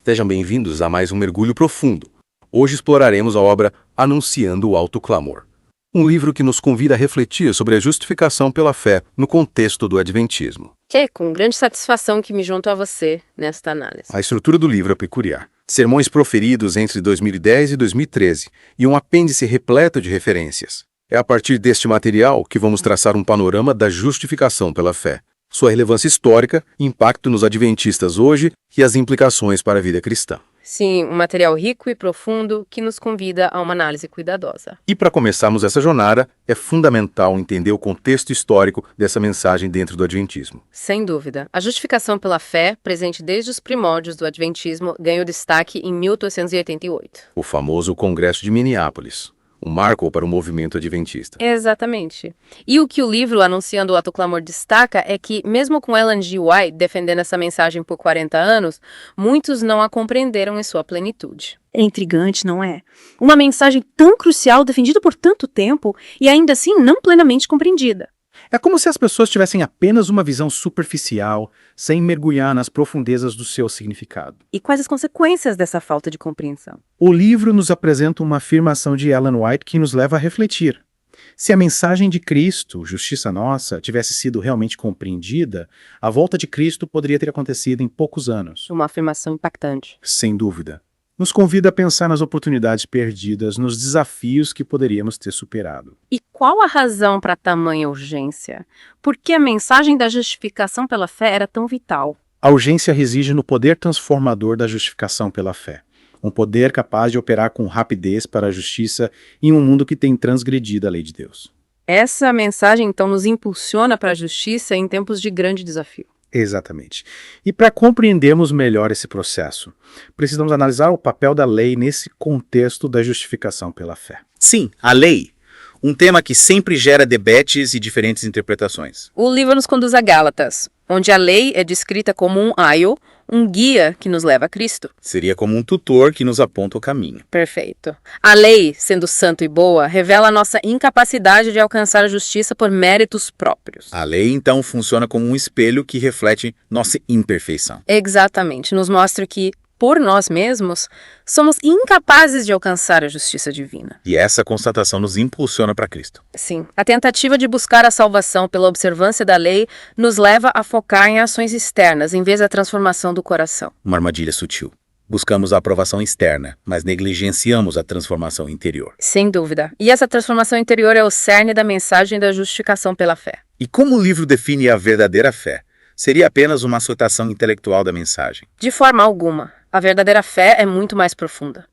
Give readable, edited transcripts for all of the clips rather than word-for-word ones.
Sejam bem-vindos a mais um mergulho profundo. Hoje exploraremos a obra Anunciando o Alto Clamor, um livro que nos convida a refletir sobre a justificação pela fé no contexto do Adventismo. É com grande satisfação que me junto a você nesta análise. A estrutura do livro é peculiar. Sermões proferidos entre 2010 e 2013 e um apêndice repleto de referências. É a partir deste material que vamos traçar um panorama da justificação pela fé, sua relevância histórica, impacto nos adventistas hoje e as implicações para a vida cristã. Sim, um material rico e profundo que nos convida a uma análise cuidadosa. E para começarmos essa jornada, é fundamental entender o contexto histórico dessa mensagem dentro do Adventismo. Sem dúvida. A justificação pela fé, presente desde os primórdios do Adventismo, ganhou destaque em 1888. O famoso Congresso de Minneapolis, um marco para o movimento adventista. Exatamente. E o que o livro Anunciando o Alto Clamor destaca é que, mesmo com Ellen G. White defendendo essa mensagem por 40 anos, muitos não a compreenderam em sua plenitude. É intrigante, não é? Uma mensagem tão crucial defendida por tanto tempo e ainda assim não plenamente compreendida. É como se as pessoas tivessem apenas uma visão superficial, sem mergulhar nas profundezas do seu significado. E quais as consequências dessa falta de compreensão? O livro nos apresenta uma afirmação de Ellen White que nos leva a refletir. Se a mensagem de Cristo, justiça nossa, tivesse sido realmente compreendida, a volta de Cristo poderia ter acontecido em poucos anos. Uma afirmação impactante. Sem dúvida. Nos convida a pensar nas oportunidades perdidas, nos desafios que poderíamos ter superado. E qual a razão para tamanha urgência? Por que a mensagem da justificação pela fé era tão vital? A urgência reside no poder transformador da justificação pela fé. Um poder capaz de operar com rapidez para a justiça em um mundo que tem transgredido a lei de Deus. Essa mensagem, então, nos impulsiona para a justiça em tempos de grande desafio. Exatamente. E para compreendermos melhor esse processo, precisamos analisar o papel da lei nesse contexto da justificação pela fé. Sim, a lei. Um tema que sempre gera debates e diferentes interpretações. O livro nos conduz a Gálatas, onde a lei é descrita como um aio, um guia que nos leva a Cristo. Seria como um tutor que nos aponta o caminho. Perfeito. A lei, sendo santa e boa, revela a nossa incapacidade de alcançar a justiça por méritos próprios. A lei, então, funciona como um espelho que reflete nossa imperfeição. Exatamente. Nos mostra que, por nós mesmos, somos incapazes de alcançar a justiça divina. E essa constatação nos impulsiona para Cristo. Sim. A tentativa de buscar a salvação pela observância da lei nos leva a focar em ações externas, em vez da transformação do coração. Uma armadilha sutil. Buscamos a aprovação externa, mas negligenciamos a transformação interior. Sem dúvida. E essa transformação interior é o cerne da mensagem da justificação pela fé. E como o livro define a verdadeira fé? Seria apenas uma aceitação intelectual da mensagem? De forma alguma. A verdadeira fé é muito mais profunda.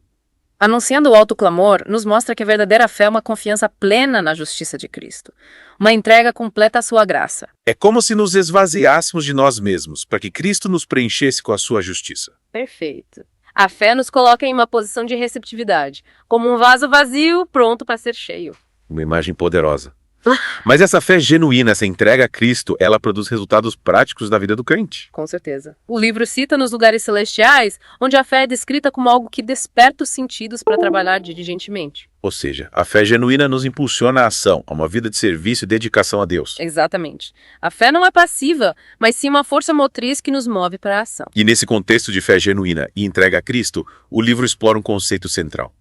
Anunciando o alto clamor, nos mostra que a verdadeira fé é uma confiança plena na justiça de Cristo. Uma entrega completa à sua graça. É como se nos esvaziássemos de nós mesmos, para que Cristo nos preenchesse com a sua justiça. Perfeito. A fé nos coloca em uma posição de receptividade, como um vaso vazio pronto para ser cheio. Uma imagem poderosa. Mas essa fé genuína, essa entrega a Cristo, ela produz resultados práticos da vida do crente. Com certeza. O livro cita nos lugares celestiais, onde a fé é descrita como algo que desperta os sentidos para trabalhar diligentemente. Ou seja, a fé genuína nos impulsiona à ação, a uma vida de serviço e dedicação a Deus. Exatamente. A fé não é passiva, mas sim uma força motriz que nos move para a ação. E nesse contexto de fé genuína e entrega a Cristo, o livro explora um conceito central.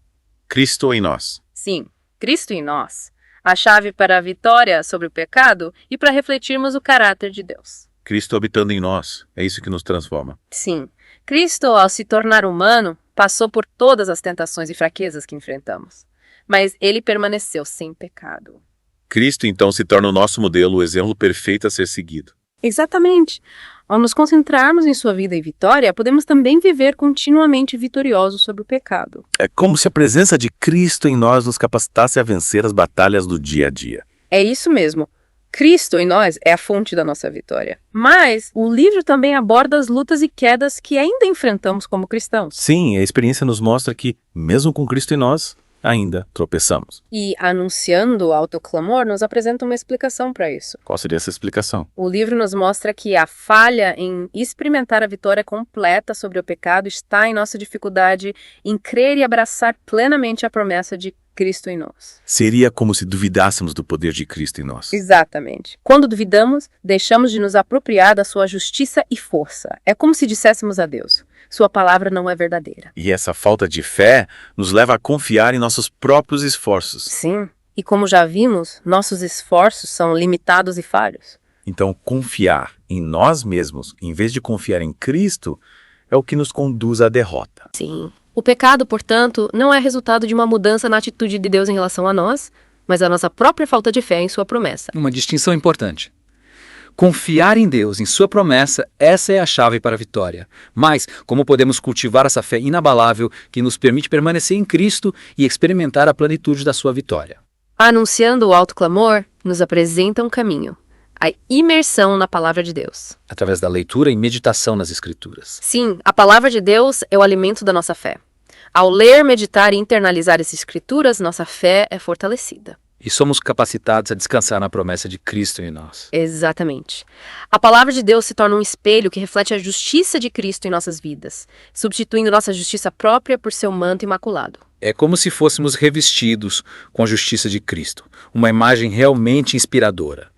Cristo em nós. Sim, Cristo em nós. A chave para a vitória sobre o pecado e para refletirmos o caráter de Deus. Cristo habitando em nós, é isso que nos transforma. Sim. Cristo, ao se tornar humano, passou por todas as tentações e fraquezas que enfrentamos. Mas ele permaneceu sem pecado. Cristo, então, se torna o nosso modelo, o exemplo perfeito a ser seguido. Exatamente. Ao nos concentrarmos em sua vida e vitória, podemos também viver continuamente vitoriosos sobre o pecado. É como se a presença de Cristo em nós nos capacitasse a vencer as batalhas do dia a dia. É isso mesmo. Cristo em nós é a fonte da nossa vitória. Mas O livro também aborda as lutas e quedas que ainda enfrentamos como cristãos. Sim, a experiência nos mostra que, mesmo com Cristo em nós, ainda tropeçamos. E Anunciando o Alto Clamor nos apresenta uma explicação para isso. Qual seria essa explicação? O livro nos mostra que a falha em experimentar a vitória completa sobre o pecado está em nossa dificuldade em crer e abraçar plenamente a promessa de Cristo em nós. Seria como se duvidássemos do poder de Cristo em nós. Exatamente. Quando duvidamos, deixamos de nos apropriar da sua justiça e força. É como se disséssemos a Deus: sua palavra não é verdadeira. E essa falta de fé nos leva a confiar em nossos próprios esforços. Sim. E como já vimos, nossos esforços são limitados e falhos. Então, confiar em nós mesmos, em vez de confiar em Cristo, é o que nos conduz à derrota. Sim. O pecado, portanto, não é resultado de uma mudança na atitude de Deus em relação a nós, mas a nossa própria falta de fé em sua promessa. Uma distinção importante. Confiar em Deus, em sua promessa, essa é a chave para a vitória. Mas, como podemos cultivar essa fé inabalável que nos permite permanecer em Cristo e experimentar a plenitude da sua vitória? Anunciando o alto clamor, nos apresenta um caminho: a imersão na palavra de Deus. Através da leitura e meditação nas Escrituras. Sim, a palavra de Deus é o alimento da nossa fé. Ao ler, meditar e internalizar essas escrituras, nossa fé é fortalecida. E somos capacitados a descansar na promessa de Cristo em nós. Exatamente. A palavra de Deus se torna um espelho que reflete a justiça de Cristo em nossas vidas, substituindo nossa justiça própria por seu manto imaculado. É como se fôssemos revestidos com a justiça de Cristo, uma imagem realmente inspiradora.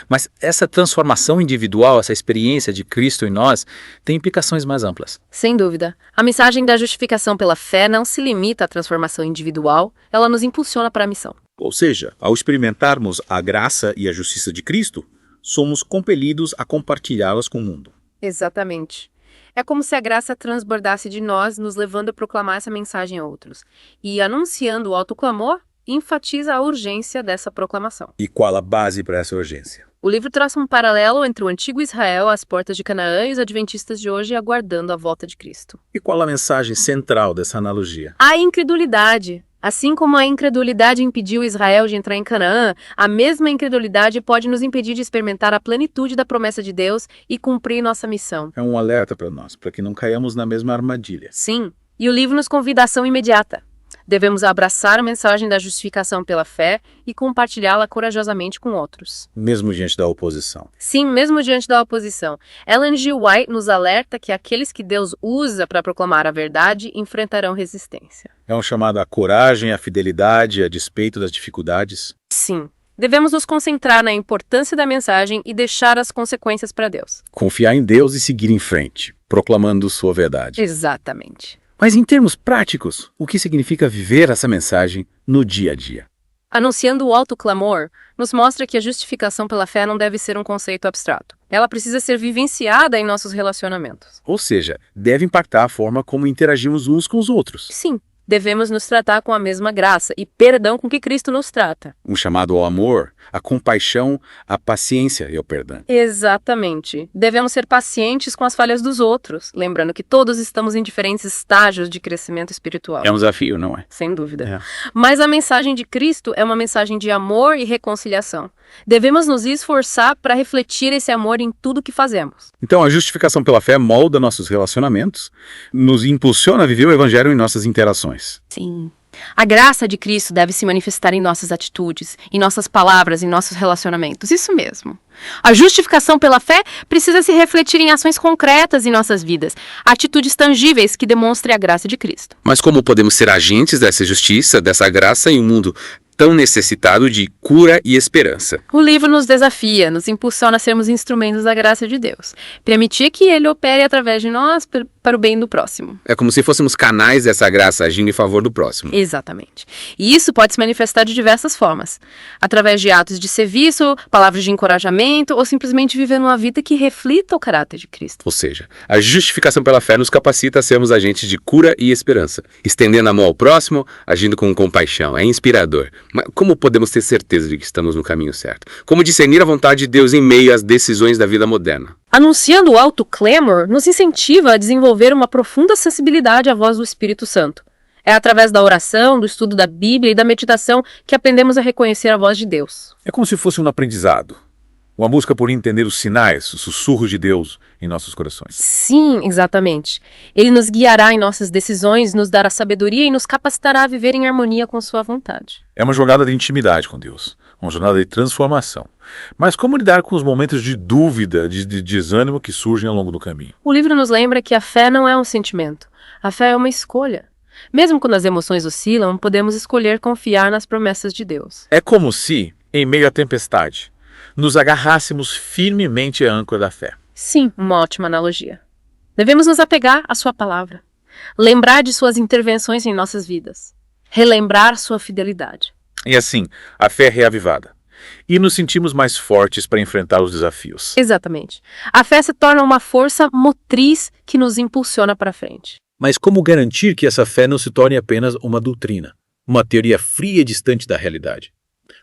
Mas essa transformação individual, essa experiência de Cristo em nós, tem implicações mais amplas. Sem dúvida, a mensagem da justificação pela fé não se limita à transformação individual, ela nos impulsiona para a missão. Ou seja, ao experimentarmos a graça e a justiça de Cristo, somos compelidos a compartilhá-las com o mundo. Exatamente. É como se a graça transbordasse de nós, nos levando a proclamar essa mensagem a outros. E anunciando o alto clamor, enfatiza a urgência dessa proclamação. E qual a base para essa urgência? O livro traça um paralelo entre o antigo Israel às portas de Canaã e os adventistas de hoje aguardando a volta de Cristo. E qual a mensagem central dessa analogia? A incredulidade. Assim como a incredulidade impediu Israel de entrar em Canaã, a mesma incredulidade pode nos impedir de experimentar a plenitude da promessa de Deus e cumprir nossa missão. É um alerta para nós, para que não caiamos na mesma armadilha. Sim, e o livro nos convida à ação imediata. Devemos abraçar a mensagem da justificação pela fé e compartilhá-la corajosamente com outros. Mesmo diante da oposição. Sim, mesmo diante da oposição. Ellen G. White nos alerta que aqueles que Deus usa para proclamar a verdade enfrentarão resistência. É um chamado à coragem, à fidelidade, a despeito das dificuldades. Sim. Devemos nos concentrar na importância da mensagem e deixar as consequências para Deus. Confiar em Deus e seguir em frente, proclamando sua verdade. Exatamente. Mas em termos práticos, o que significa viver essa mensagem no dia a dia? Anunciando o alto clamor, nos mostra que a justificação pela fé não deve ser um conceito abstrato. Ela precisa ser vivenciada em nossos relacionamentos. Ou seja, deve impactar a forma como interagimos uns com os outros. Sim, devemos nos tratar com a mesma graça e perdão com que Cristo nos trata. Um chamado ao amor, à compaixão, à paciência e ao perdão. Exatamente. Devemos ser pacientes com as falhas dos outros, lembrando que todos estamos em diferentes estágios de crescimento espiritual. É um desafio, não é? Sem dúvida. É. Mas a mensagem de Cristo é uma mensagem de amor e reconciliação. Devemos nos esforçar para refletir esse amor em tudo que fazemos. Então, a justificação pela fé molda nossos relacionamentos, nos impulsiona a viver o evangelho em nossas interações. Sim. A graça de Cristo deve se manifestar em nossas atitudes, em nossas palavras, em nossos relacionamentos. Isso mesmo. A justificação pela fé precisa se refletir em ações concretas em nossas vidas, atitudes tangíveis que demonstrem a graça de Cristo. Mas como podemos ser agentes dessa justiça, dessa graça em um mundo tão necessitado de cura e esperança? O livro nos desafia, nos impulsiona a sermos instrumentos da graça de Deus. Permitir que Ele opere através de nós para o bem do próximo. É como se fôssemos canais dessa graça agindo em favor do próximo. Exatamente. E isso pode se manifestar de diversas formas. Através de atos de serviço, palavras de encorajamento ou simplesmente vivendo uma vida que reflita o caráter de Cristo. Ou seja, a justificação pela fé nos capacita a sermos agentes de cura e esperança, estendendo a mão ao próximo, agindo com compaixão. É inspirador. Mas como podemos ter certeza de que estamos no caminho certo? Como discernir a vontade de Deus em meio às decisões da vida moderna? Anunciando o alto clamor nos incentiva a desenvolver uma profunda sensibilidade à voz do Espírito Santo. É através da oração, do estudo da Bíblia e da meditação que aprendemos a reconhecer a voz de Deus. É como se fosse um aprendizado. Uma busca por entender os sinais, os sussurros de Deus em nossos corações. Sim, exatamente. Ele nos guiará em nossas decisões, nos dará sabedoria e nos capacitará a viver em harmonia com sua vontade. É uma jornada de intimidade com Deus, uma jornada de transformação. Mas como lidar com os momentos de dúvida, de desânimo que surgem ao longo do caminho? O livro nos lembra que a fé não é um sentimento. A fé é uma escolha. Mesmo quando as emoções oscilam, podemos escolher confiar nas promessas de Deus. É como se, em meio à tempestade, nos agarrássemos firmemente à âncora da fé. Sim, uma ótima analogia. Devemos nos apegar à sua palavra, lembrar de suas intervenções em nossas vidas, relembrar sua fidelidade. E assim, a fé é reavivada. E nos sentimos mais fortes para enfrentar os desafios. Exatamente. A fé se torna uma força motriz que nos impulsiona para frente. Mas como garantir que essa fé não se torne apenas uma doutrina, uma teoria fria e distante da realidade?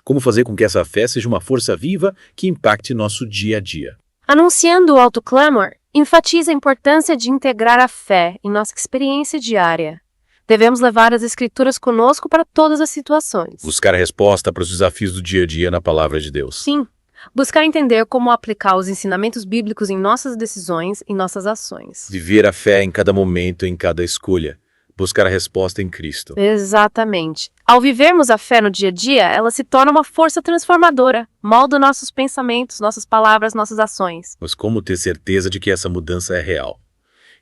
Como fazer com que essa fé seja uma força viva que impacte nosso dia a dia? Anunciando o autoclamor, enfatiza a importância de integrar a fé em nossa experiência diária. Devemos levar as Escrituras conosco para todas as situações. Buscar a resposta para os desafios do dia a dia na palavra de Deus. Sim, buscar entender como aplicar os ensinamentos bíblicos em nossas decisões e nossas ações. Viver a fé em cada momento, em cada escolha. Buscar a resposta em Cristo. Exatamente. Ao vivermos a fé no dia a dia, ela se torna uma força transformadora, molda nossos pensamentos, nossas palavras, nossas ações. Mas como ter certeza de que essa mudança é real?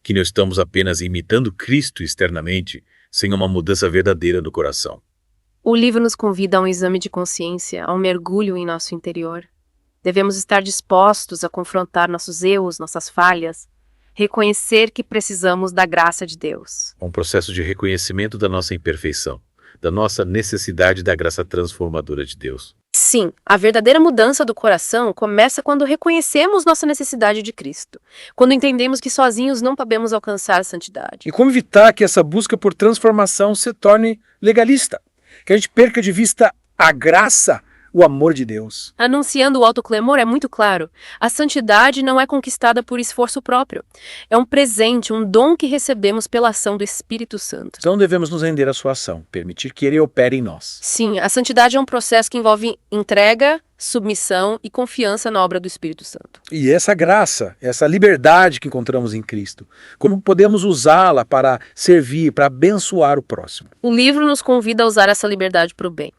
Que não estamos apenas imitando Cristo externamente, sem uma mudança verdadeira no coração. O livro nos convida a um exame de consciência, a um mergulho em nosso interior. Devemos estar dispostos a confrontar nossos erros, nossas falhas, reconhecer que precisamos da graça de Deus. Um processo de reconhecimento da nossa imperfeição, da nossa necessidade da graça transformadora de Deus. Sim, a verdadeira mudança do coração começa quando reconhecemos nossa necessidade de Cristo, quando entendemos que sozinhos não podemos alcançar a santidade. E como evitar que essa busca por transformação se torne legalista? Que a gente perca de vista a graça, o amor de Deus. Anunciando o autoclamor é muito claro. A santidade não é conquistada por esforço próprio. É um presente, um dom que recebemos pela ação do Espírito Santo. Então devemos nos render à sua ação, permitir que Ele opere em nós. Sim, a santidade é um processo que envolve entrega, submissão e confiança na obra do Espírito Santo. E essa graça, essa liberdade que encontramos em Cristo, como podemos usá-la para servir, para abençoar o próximo? O livro nos convida a usar essa liberdade para o bem,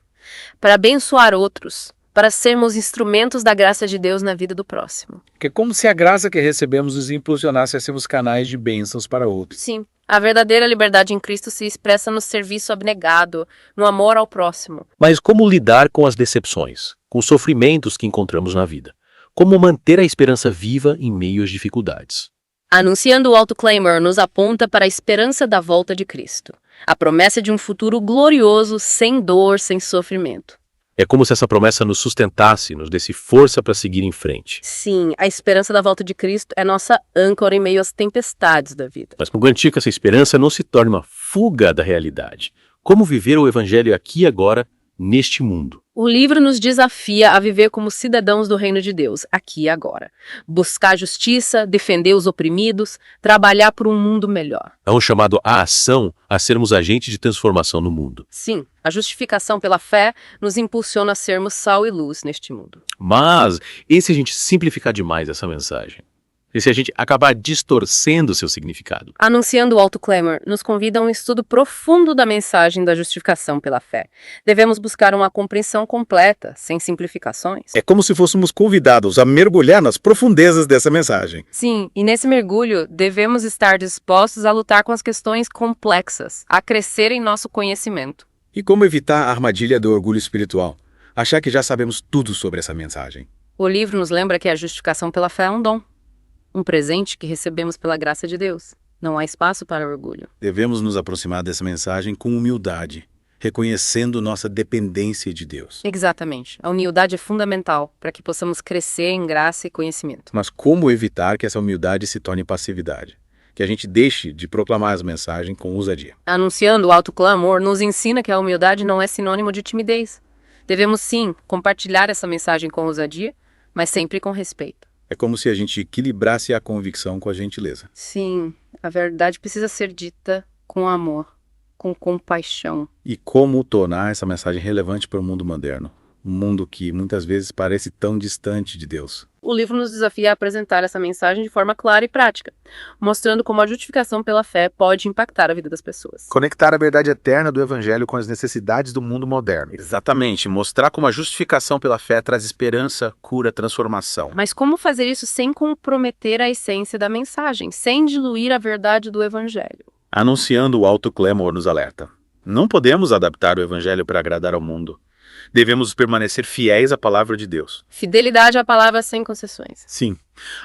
para abençoar outros, para sermos instrumentos da graça de Deus na vida do próximo. Que é como se a graça que recebemos nos impulsionasse a sermos canais de bênçãos para outros. Sim, a verdadeira liberdade em Cristo se expressa no serviço abnegado, no amor ao próximo. Mas como lidar com as decepções, com os sofrimentos que encontramos na vida? Como manter a esperança viva em meio às dificuldades? Anunciando o autoclamor nos aponta para a esperança da volta de Cristo, a promessa de um futuro glorioso, sem dor, sem sofrimento. É como se essa promessa nos sustentasse, nos desse força para seguir em frente. Sim, a esperança da volta de Cristo é nossa âncora em meio às tempestades da vida. Mas como garantir que essa esperança não se torne uma fuga da realidade? Como viver o Evangelho aqui e agora, neste mundo? O livro nos desafia a viver como cidadãos do reino de Deus, aqui e agora. Buscar justiça, defender os oprimidos, trabalhar por um mundo melhor. É um chamado à ação, a sermos agentes de transformação no mundo. Sim, a justificação pela fé nos impulsiona a sermos sal e luz neste mundo. Mas, e se a gente simplificar demais essa mensagem? E se a gente acabar distorcendo seu significado? Anunciando o autoclamor nos convida a um estudo profundo da mensagem da justificação pela fé. Devemos buscar uma compreensão completa, sem simplificações. É como se fôssemos convidados a mergulhar nas profundezas dessa mensagem. Sim, e nesse mergulho devemos estar dispostos a lutar com as questões complexas, a crescer em nosso conhecimento. E como evitar a armadilha do orgulho espiritual? Achar que já sabemos tudo sobre essa mensagem. O livro nos lembra que a justificação pela fé é um dom. Um presente que recebemos pela graça de Deus. Não há espaço para orgulho. Devemos nos aproximar dessa mensagem com humildade, reconhecendo nossa dependência de Deus. Exatamente. A humildade é fundamental para que possamos crescer em graça e conhecimento. Mas como evitar que essa humildade se torne passividade? Que a gente deixe de proclamar as mensagens com ousadia. Anunciando o autoclamor nos ensina que a humildade não é sinônimo de timidez. Devemos sim compartilhar essa mensagem com ousadia, mas sempre com respeito. É como se a gente equilibrasse a convicção com a gentileza. Sim, a verdade precisa ser dita com amor, com compaixão. E como tornar essa mensagem relevante para o mundo moderno? Um mundo que muitas vezes parece tão distante de Deus. O livro nos desafia a apresentar essa mensagem de forma clara e prática, mostrando como a justificação pela fé pode impactar a vida das pessoas. Conectar a verdade eterna do Evangelho com as necessidades do mundo moderno. Exatamente, mostrar como a justificação pela fé traz esperança, cura, transformação. Mas como fazer isso sem comprometer a essência da mensagem, sem diluir a verdade do Evangelho? Anunciando o alto clamor nos alerta. Não podemos adaptar o evangelho para agradar ao mundo. Devemos permanecer fiéis à palavra de Deus. Fidelidade à palavra sem concessões. Sim,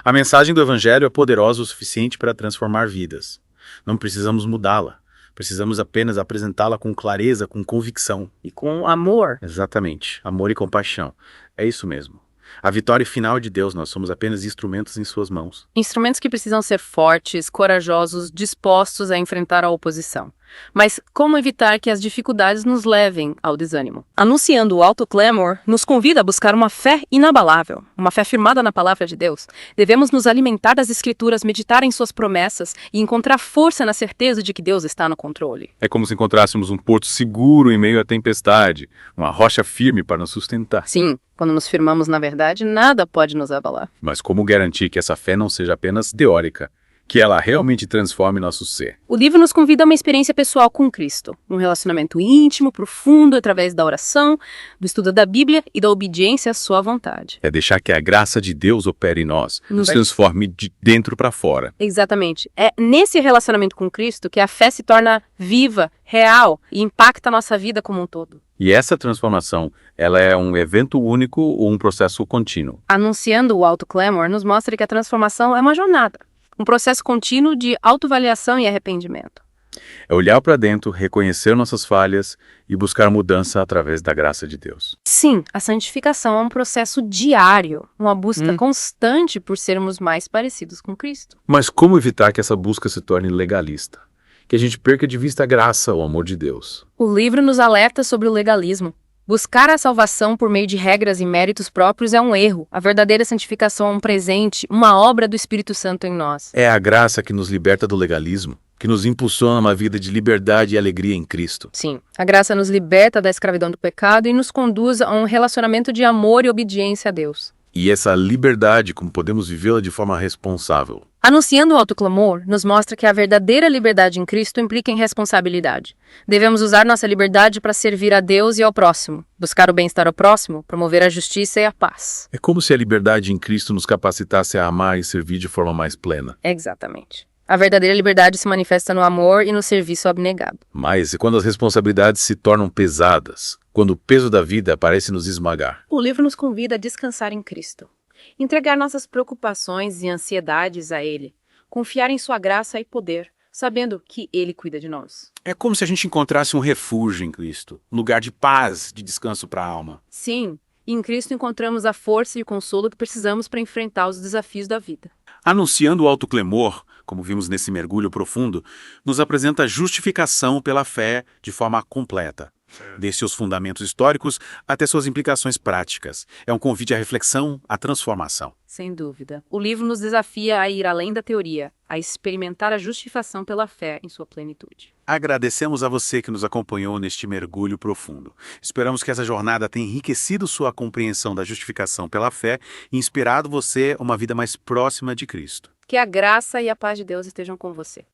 a mensagem do evangelho é poderosa o suficiente para transformar vidas. Não precisamos mudá-la. Precisamos apenas apresentá-la com clareza, com convicção. E com amor. Exatamente. Amor e compaixão. É isso mesmo. A vitória final de Deus, nós somos apenas instrumentos em suas mãos. Instrumentos que precisam ser fortes, corajosos, dispostos a enfrentar a oposição. Mas como evitar que as dificuldades nos levem ao desânimo? Anunciando o alto clamor, nos convida a buscar uma fé inabalável, uma fé firmada na palavra de Deus. Devemos nos alimentar das Escrituras, meditar em suas promessas e encontrar força na certeza de que Deus está no controle. É como se encontrássemos um porto seguro em meio à tempestade, uma rocha firme para nos sustentar. Sim, quando nos firmamos na verdade, nada pode nos abalar. Mas como garantir que essa fé não seja apenas teórica, que ela realmente transforme nosso ser? O livro nos convida a uma experiência pessoal com Cristo, um relacionamento íntimo, profundo, através da oração, do estudo da Bíblia e da obediência à sua vontade. É deixar que a graça de Deus opere em nós, nos transforme de dentro para fora. Exatamente. É nesse relacionamento com Cristo que a fé se torna viva, real e impacta a nossa vida como um todo. E essa transformação, ela é um evento único ou um processo contínuo? Anunciando o alto clamor nos mostra que a transformação é uma jornada, um processo contínuo de autoavaliação e arrependimento. É olhar para dentro, reconhecer nossas falhas e buscar mudança através da graça de Deus. Sim, a santificação é um processo diário, uma busca constante por sermos mais parecidos com Cristo. Mas como evitar que essa busca se torne legalista? Que a gente perca de vista a graça, o amor de Deus? O livro nos alerta sobre o legalismo. Buscar a salvação por meio de regras e méritos próprios é um erro. A verdadeira santificação é um presente, uma obra do Espírito Santo em nós. É a graça que nos liberta do legalismo, que nos impulsiona a uma vida de liberdade e alegria em Cristo. Sim, a graça nos liberta da escravidão do pecado e nos conduz a um relacionamento de amor e obediência a Deus. E essa liberdade, como podemos vivê-la de forma responsável? Anunciando o alto clamor, nos mostra que a verdadeira liberdade em Cristo implica em responsabilidade. Devemos usar nossa liberdade para servir a Deus e ao próximo, buscar o bem-estar ao próximo, promover a justiça e a paz. É como se a liberdade em Cristo nos capacitasse a amar e servir de forma mais plena. Exatamente. A verdadeira liberdade se manifesta no amor e no serviço abnegado. Mas e quando as responsabilidades se tornam pesadas? Quando o peso da vida parece nos esmagar? O livro nos convida a descansar em Cristo. Entregar nossas preocupações e ansiedades a Ele. Confiar em sua graça e poder, sabendo que Ele cuida de nós. É como se a gente encontrasse um refúgio em Cristo, um lugar de paz, de descanso para a alma. Sim, e em Cristo encontramos a força e o consolo que precisamos para enfrentar os desafios da vida. Anunciando o alto clamor, como vimos nesse mergulho profundo, nos apresenta a justificação pela fé de forma completa. Desde seus fundamentos históricos até suas implicações práticas. É um convite à reflexão, à transformação. Sem dúvida. O livro nos desafia a ir além da teoria, a experimentar a justificação pela fé em sua plenitude. Agradecemos a você que nos acompanhou neste mergulho profundo. Esperamos que essa jornada tenha enriquecido sua compreensão da justificação pela fé e inspirado você a uma vida mais próxima de Cristo. Que a graça e a paz de Deus estejam com você.